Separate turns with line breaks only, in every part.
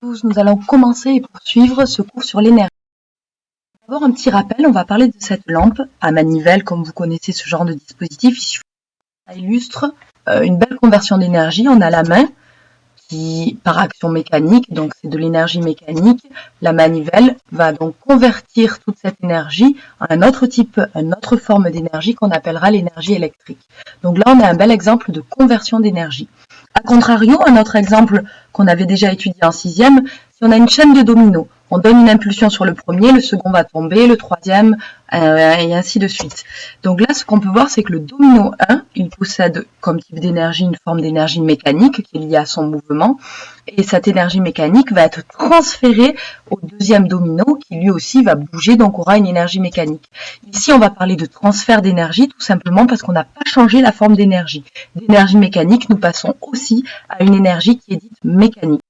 Nous allons commencer et poursuivre ce cours sur l'énergie. D'abord un petit rappel, on va parler de cette lampe à manivelle, comme vous connaissez ce genre de dispositif. Ça illustre une belle conversion d'énergie. On a la main qui, par action mécanique, donc c'est de l'énergie mécanique, la manivelle va donc convertir toute cette énergie à une autre forme d'énergie qu'on appellera l'énergie électrique. Donc là, on a un bel exemple de conversion d'énergie. A contrario, un autre exemple qu'on avait déjà étudié en 6e, si on a une chaîne de dominos, on donne une impulsion sur le premier, le second va tomber, le troisième, et ainsi de suite. Donc là, ce qu'on peut voir, c'est que le domino 1, il possède comme type d'énergie une forme d'énergie mécanique qui est liée à son mouvement, et cette énergie mécanique va être transférée au deuxième domino qui lui aussi va bouger, donc aura une énergie mécanique. Ici, on va parler de transfert d'énergie tout simplement parce qu'on n'a pas changé la forme d'énergie. D'énergie mécanique, nous passons aussi à une énergie qui est dite mécanique.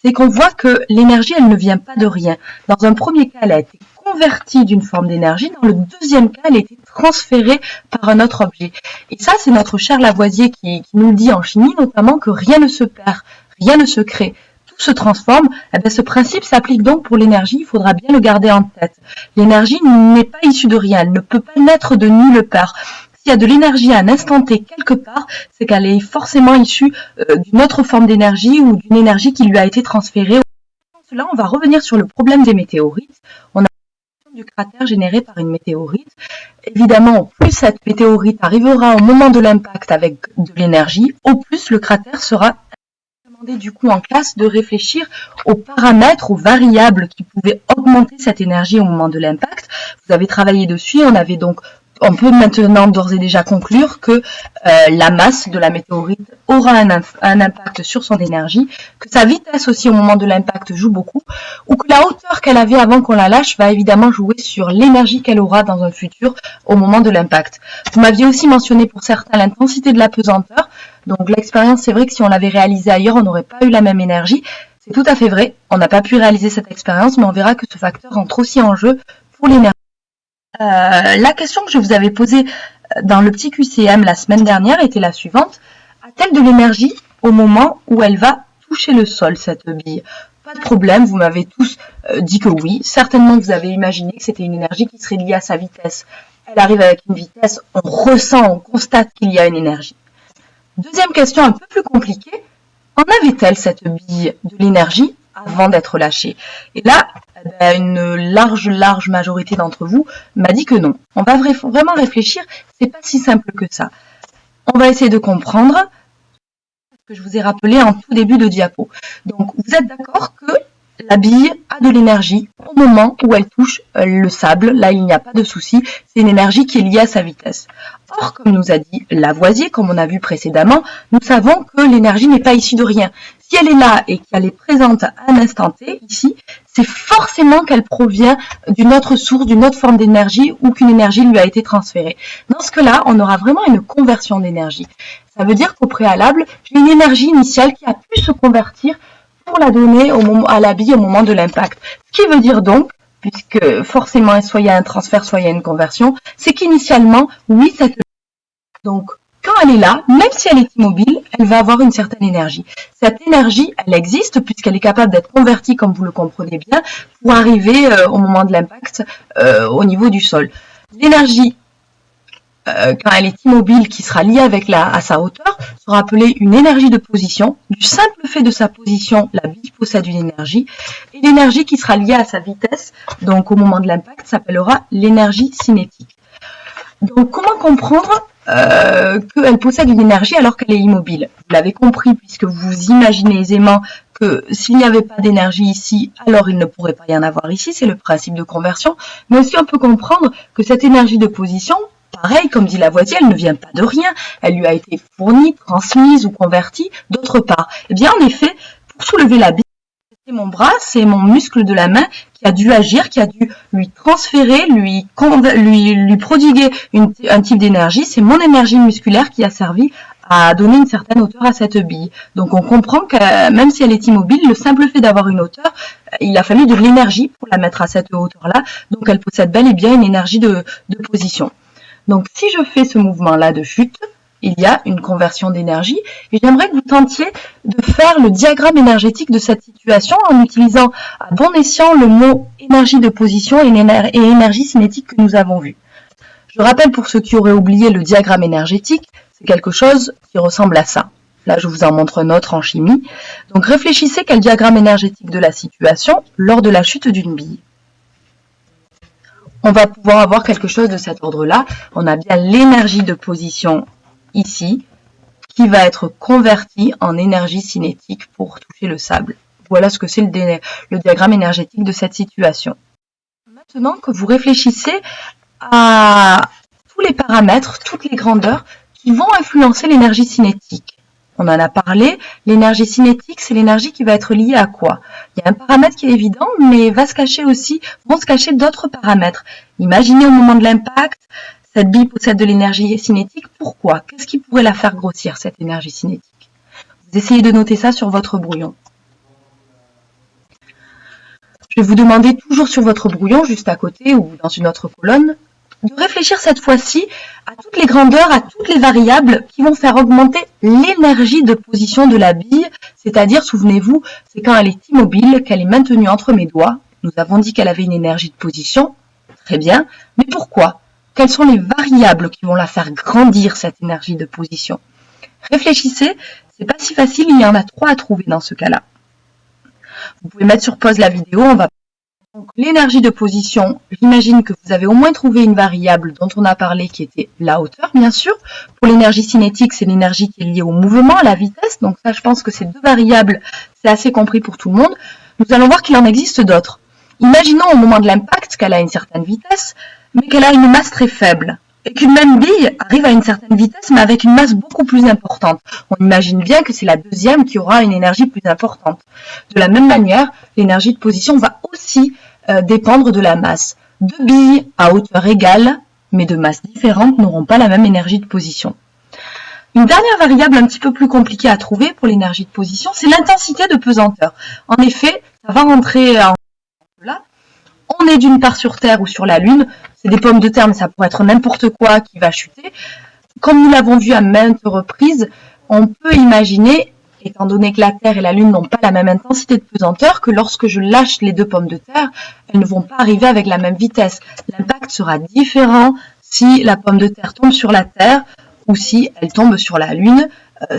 C'est qu'on voit que l'énergie, elle ne vient pas de rien. Dans un premier cas, elle a été convertie d'une forme d'énergie. Dans le deuxième cas, elle a été transférée par un autre objet. Et ça, c'est notre cher Lavoisier qui nous le dit en chimie, notamment que rien ne se perd, rien ne se crée. Tout se transforme. Eh bien, ce principe s'applique donc pour l'énergie. Il faudra bien le garder en tête. L'énergie n'est pas issue de rien. Elle ne peut pas naître de nulle part. S'il y a de l'énergie à un instant T quelque part, c'est qu'elle est forcément issue d'une autre forme d'énergie ou d'une énergie qui lui a été transférée. Pour cela, on va revenir sur le problème des météorites. On a la question du cratère généré par une météorite. Évidemment, plus cette météorite arrivera au moment de l'impact avec de l'énergie, au plus le cratère sera demandé du coup en classe de réfléchir aux paramètres, aux variables qui pouvaient augmenter cette énergie au moment de l'impact. Vous avez travaillé dessus, on peut maintenant d'ores et déjà conclure que la masse de la météorite aura un impact sur son énergie, que sa vitesse aussi au moment de l'impact joue beaucoup, ou que la hauteur qu'elle avait avant qu'on la lâche va évidemment jouer sur l'énergie qu'elle aura dans un futur au moment de l'impact. Vous m'aviez aussi mentionné pour certains l'intensité de la pesanteur, donc l'expérience, c'est vrai que si on l'avait réalisée ailleurs, on n'aurait pas eu la même énergie. C'est tout à fait vrai, on n'a pas pu réaliser cette expérience, mais on verra que ce facteur entre aussi en jeu pour l'énergie. La question que je vous avais posée dans le petit QCM la semaine dernière était la suivante. A-t-elle de l'énergie au moment où elle va toucher le sol, cette bille? Pas de problème, vous m'avez tous dit que oui. Certainement, vous avez imaginé que c'était une énergie qui serait liée à sa vitesse. Elle arrive avec une vitesse, on ressent, on constate qu'il y a une énergie. Deuxième question un peu plus compliquée. En avait-elle cette bille de l'énergie avant d'être lâchée? Et là, une large majorité d'entre vous m'a dit que non. On va vraiment réfléchir, c'est pas si simple que ça. On va essayer de comprendre ce que je vous ai rappelé en tout début de diapo. Donc, vous êtes d'accord que la bille a de l'énergie au moment où elle touche le sable. Là, il n'y a pas de souci. C'est une énergie qui est liée à sa vitesse. Or, comme nous a dit Lavoisier, comme on a vu précédemment, nous savons que l'énergie n'est pas issue de rien. Si elle est là et qu'elle est présente à un instant T, ici, c'est forcément qu'elle provient d'une autre source, d'une autre forme d'énergie ou qu'une énergie lui a été transférée. Dans ce cas-là, on aura vraiment une conversion d'énergie. Ça veut dire qu'au préalable, j'ai une énergie initiale qui a pu se convertir pour la donner à la bille au moment de l'impact. Ce qui veut dire donc, puisque forcément soit il y a un transfert, soit il y a une conversion, c'est qu'initialement, oui, donc quand elle est là, même si elle est immobile, elle va avoir une certaine énergie. Cette énergie, elle existe puisqu'elle est capable d'être convertie, comme vous le comprenez bien, pour arriver au moment de l'impact au niveau du sol. L'énergie, quand elle est immobile, qui sera liée à sa hauteur, sera appelée une énergie de position. Du simple fait de sa position, la bille possède une énergie. Et l'énergie qui sera liée à sa vitesse, donc au moment de l'impact, s'appellera l'énergie cinétique. Donc comment comprendre qu'elle possède une énergie alors qu'elle est immobile? Vous l'avez compris puisque vous imaginez aisément que s'il n'y avait pas d'énergie ici, alors il ne pourrait pas y en avoir ici, c'est le principe de conversion. Mais aussi on peut comprendre que cette énergie de position, pareil, comme dit Lavoisier, elle ne vient pas de rien, elle lui a été fournie, transmise ou convertie d'autre part. Eh bien en effet, pour soulever la bille, c'est mon bras, c'est mon muscle de la main qui a dû agir, qui a dû lui transférer, lui prodiguer un type d'énergie. C'est mon énergie musculaire qui a servi à donner une certaine hauteur à cette bille. Donc on comprend que même si elle est immobile, le simple fait d'avoir une hauteur, il a fallu de l'énergie pour la mettre à cette hauteur-là. Donc elle possède bel et bien une énergie de position. Donc si je fais ce mouvement-là de chute, il y a une conversion d'énergie. Et j'aimerais que vous tentiez de faire le diagramme énergétique de cette situation en utilisant à bon escient le mot énergie de position et énergie cinétique que nous avons vu. Je rappelle pour ceux qui auraient oublié le diagramme énergétique, c'est quelque chose qui ressemble à ça. Là, je vous en montre un autre en chimie. Donc, réfléchissez quel diagramme énergétique de la situation lors de la chute d'une bille. On va pouvoir avoir quelque chose de cet ordre-là. On a bien l'énergie de position ici, qui va être convertie en énergie cinétique pour toucher le sable. Voilà ce que c'est le diagramme énergétique de cette situation. Maintenant que vous réfléchissez à tous les paramètres, toutes les grandeurs qui vont influencer l'énergie cinétique. On en a parlé, l'énergie cinétique, c'est l'énergie qui va être liée à quoi? Il y a un paramètre qui est évident, mais vont se cacher d'autres paramètres. Imaginez au moment de l'impact, cette bille possède de l'énergie cinétique. Pourquoi? Qu'est-ce qui pourrait la faire grossir, cette énergie cinétique? Vous essayez de noter ça sur votre brouillon. Je vais vous demander toujours sur votre brouillon, juste à côté ou dans une autre colonne, de réfléchir cette fois-ci à toutes les grandeurs, à toutes les variables qui vont faire augmenter l'énergie de position de la bille, c'est-à-dire, souvenez-vous, c'est quand elle est immobile, qu'elle est maintenue entre mes doigts. Nous avons dit qu'elle avait une énergie de position, très bien, mais pourquoi? Quelles sont les variables qui vont la faire grandir, cette énergie de position? Réfléchissez, c'est pas si facile, il y en a 3 à trouver dans ce cas-là. Vous pouvez mettre sur pause la vidéo, on va. Donc, l'énergie de position, j'imagine que vous avez au moins trouvé une variable dont on a parlé qui était la hauteur, bien sûr. Pour l'énergie cinétique, c'est l'énergie qui est liée au mouvement, à la vitesse. Donc ça, je pense que ces 2 variables, c'est assez compris pour tout le monde. Nous allons voir qu'il en existe d'autres. Imaginons au moment de l'impact qu'elle a une certaine vitesse, mais qu'elle a une masse très faible. Et qu'une même bille arrive à une certaine vitesse, mais avec une masse beaucoup plus importante. On imagine bien que c'est la deuxième qui aura une énergie plus importante. De la même manière, l'énergie de position va aussi dépendre de la masse. 2 billes à hauteur égale, mais de masse différente, n'auront pas la même énergie de position. Une dernière variable un petit peu plus compliquée à trouver pour l'énergie de position, c'est l'intensité de pesanteur. En effet, ça va rentrer en là. On est d'une part sur Terre ou sur la Lune, c'est des pommes de terre, mais ça pourrait être n'importe quoi qui va chuter. Comme nous l'avons vu à maintes reprises, on peut imaginer, étant donné que la Terre et la Lune n'ont pas la même intensité de pesanteur, que lorsque je lâche les 2 pommes de terre, elles ne vont pas arriver avec la même vitesse. L'impact sera différent si la pomme de terre tombe sur la Terre ou si elle tombe sur la Lune.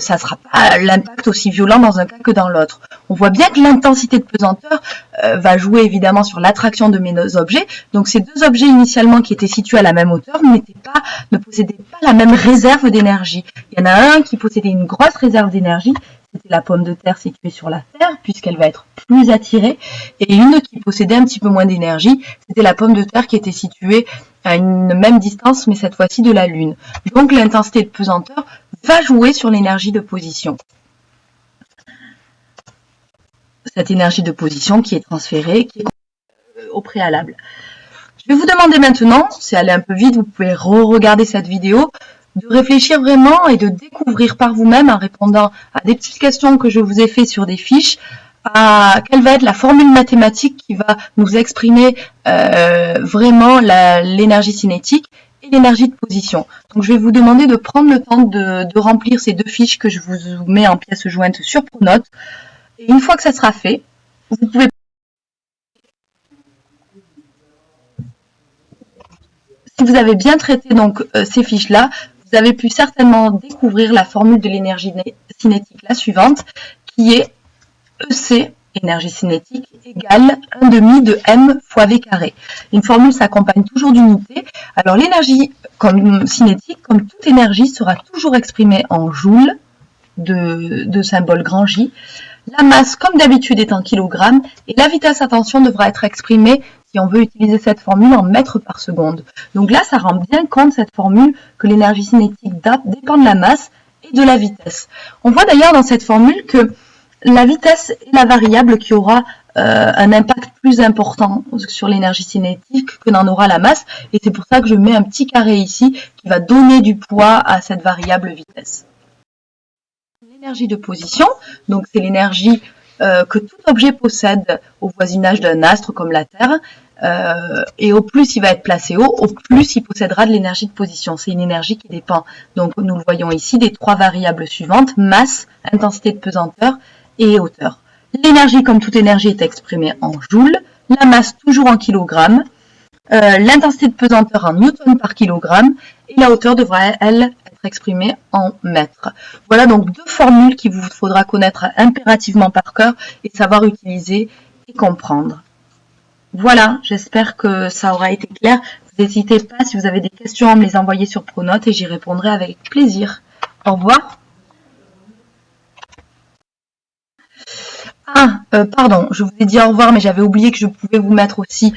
Ça ne sera pas l'impact aussi violent dans un cas que dans l'autre. On voit bien que l'intensité de pesanteur va jouer évidemment sur l'attraction de mes objets. Donc ces 2 objets initialement qui étaient situés à la même hauteur ne possédaient pas la même réserve d'énergie. Il y en a un qui possédait une grosse réserve d'énergie, c'était la pomme de terre située sur la Terre, puisqu'elle va être plus attirée, et une qui possédait un petit peu moins d'énergie, c'était la pomme de terre qui était située à une même distance, mais cette fois-ci de la Lune. Donc l'intensité de pesanteur va jouer sur l'énergie de position. Cette énergie de position qui est transférée, qui est au préalable. Je vais vous demander maintenant, c'est aller un peu vite, vous pouvez re-regarder cette vidéo, de réfléchir vraiment et de découvrir par vous-même en répondant à des petites questions que je vous ai fait sur des fiches, à quelle va être la formule mathématique qui va nous exprimer vraiment l'énergie cinétique et l'énergie de position. Donc je vais vous demander de prendre le temps de remplir ces 2 fiches que je vous mets en pièces jointes sur Pronote. Et une fois que ça sera fait, vous pouvez... Si vous avez bien traité donc ces fiches-là, vous avez pu certainement découvrir la formule de l'énergie cinétique la suivante, qui est EC, énergie cinétique, égale 1/2 de m fois v carré. Une formule s'accompagne toujours d'unités. Alors l'énergie cinétique, comme toute énergie, sera toujours exprimée en joules, de symbole grand J. La masse, comme d'habitude, est en kilogrammes, et la vitesse, attention, devra être exprimée, si on veut utiliser cette formule, en mètres par seconde. Donc là, ça rend bien compte, cette formule, que l'énergie cinétique dépend de la masse et de la vitesse. On voit d'ailleurs dans cette formule que la vitesse est la variable qui aura un impact plus important sur l'énergie cinétique que n'en aura la masse, et c'est pour ça que je mets un petit carré ici qui va donner du poids à cette variable vitesse. L'énergie de position, donc c'est l'énergie que tout objet possède au voisinage d'un astre comme la Terre. et au plus il va être placé haut, au plus il possédera de l'énergie de position. C'est une énergie qui dépend, donc nous le voyons ici, des 3 variables suivantes, masse, intensité de pesanteur et hauteur. L'énergie, comme toute énergie, est exprimée en joules, la masse toujours en kilogrammes, l'intensité de pesanteur en newton par kilogramme, et la hauteur devra, elle, être exprimée en mètres. Voilà donc 2 formules qu'il vous faudra connaître impérativement par cœur et savoir utiliser et comprendre. Voilà, j'espère que ça aura été clair. Vous n'hésitez pas, si vous avez des questions, à me les envoyer sur Pronote et j'y répondrai avec plaisir. Au revoir. Pardon, je vous ai dit au revoir, mais j'avais oublié que je pouvais vous mettre aussi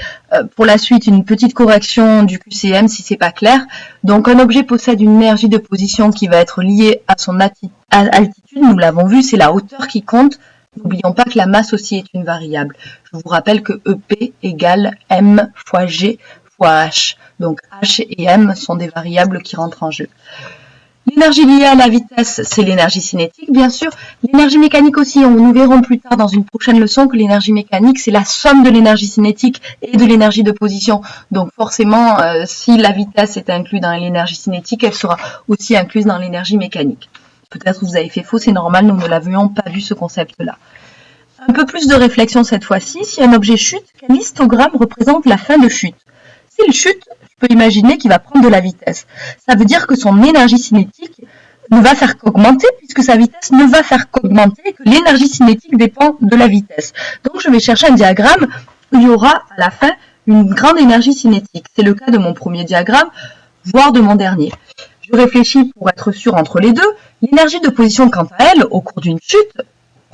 pour la suite une petite correction du QCM si c'est pas clair. Donc un objet possède une énergie de position qui va être liée à son altitude, nous l'avons vu, c'est la hauteur qui compte. N'oublions pas que la masse aussi est une variable. Je vous rappelle que EP égale M fois G fois H. Donc H et M sont des variables qui rentrent en jeu. L'énergie liée à la vitesse, c'est l'énergie cinétique, bien sûr. L'énergie mécanique aussi, nous verrons plus tard dans une prochaine leçon que l'énergie mécanique, c'est la somme de l'énergie cinétique et de l'énergie de position. Donc forcément, si la vitesse est inclue dans l'énergie cinétique, elle sera aussi incluse dans l'énergie mécanique. Peut-être vous avez fait faux, c'est normal, nous ne l'avions pas vu ce concept-là. Un peu plus de réflexion cette fois-ci. Si un objet chute, quel histogramme représente la fin de chute? S'il chute, je peux imaginer qu'il va prendre de la vitesse. Ça veut dire que son énergie cinétique ne va faire qu'augmenter puisque sa vitesse ne va faire qu'augmenter et que l'énergie cinétique dépend de la vitesse. Donc je vais chercher un diagramme où il y aura à la fin une grande énergie cinétique. C'est le cas de mon premier diagramme, voire de mon dernier. Je réfléchis pour être sûr entre les deux. L'énergie de position, quant à elle, au cours d'une chute,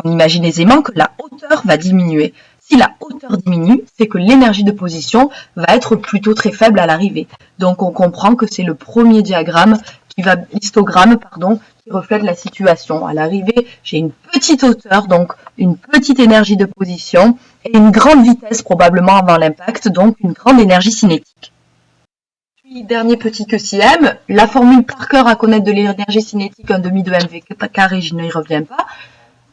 on imagine aisément que la hauteur va diminuer. Si la hauteur diminue, c'est que l'énergie de position va être plutôt très faible à l'arrivée. Donc on comprend que c'est le premier diagramme histogramme, qui reflète la situation. À l'arrivée, j'ai une petite hauteur, donc une petite énergie de position, et une grande vitesse probablement avant l'impact, donc une grande énergie cinétique. Puis, dernier petit QCM, la formule par cœur à connaître de l'énergie cinétique, 1/2 de mv carré, je n'y reviens pas.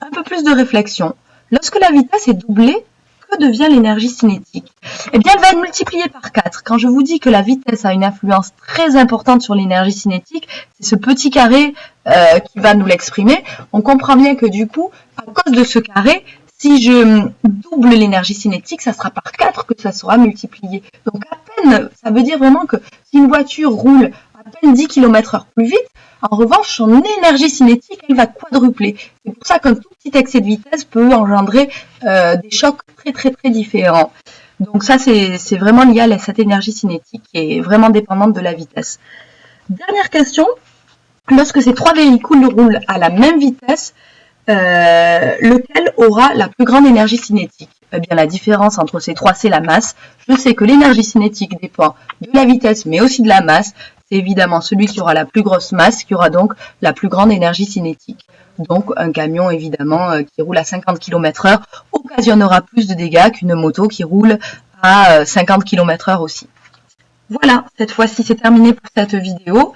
Un peu plus de réflexion. Lorsque la vitesse est doublée, que devient l'énergie cinétique? Eh bien, elle va être multipliée par 4. Quand je vous dis que la vitesse a une influence très importante sur l'énergie cinétique, c'est ce petit carré qui va nous l'exprimer. On comprend bien que du coup, à cause de ce carré, si je double l'énergie cinétique, ça sera par 4 que ça sera multiplié. Donc à peine, ça veut dire vraiment que si une voiture roule à peine 10 km/h plus vite, en revanche, son énergie cinétique, elle va quadrupler. C'est pour ça qu'un tout petit excès de vitesse peut engendrer des chocs très différents. Donc ça, c'est vraiment lié à cette énergie cinétique qui est vraiment dépendante de la vitesse. Dernière question. Lorsque ces 3 véhicules roulent à la même vitesse, lequel aura la plus grande énergie cinétique? Eh bien, la différence entre ces 3, c'est la masse. Je sais que l'énergie cinétique dépend de la vitesse, mais aussi de la masse. C'est évidemment celui qui aura la plus grosse masse, qui aura donc la plus grande énergie cinétique. Donc, un camion, évidemment, qui roule à 50 km/h occasionnera plus de dégâts qu'une moto qui roule à 50 km/h aussi. Voilà, cette fois-ci, c'est terminé pour cette vidéo.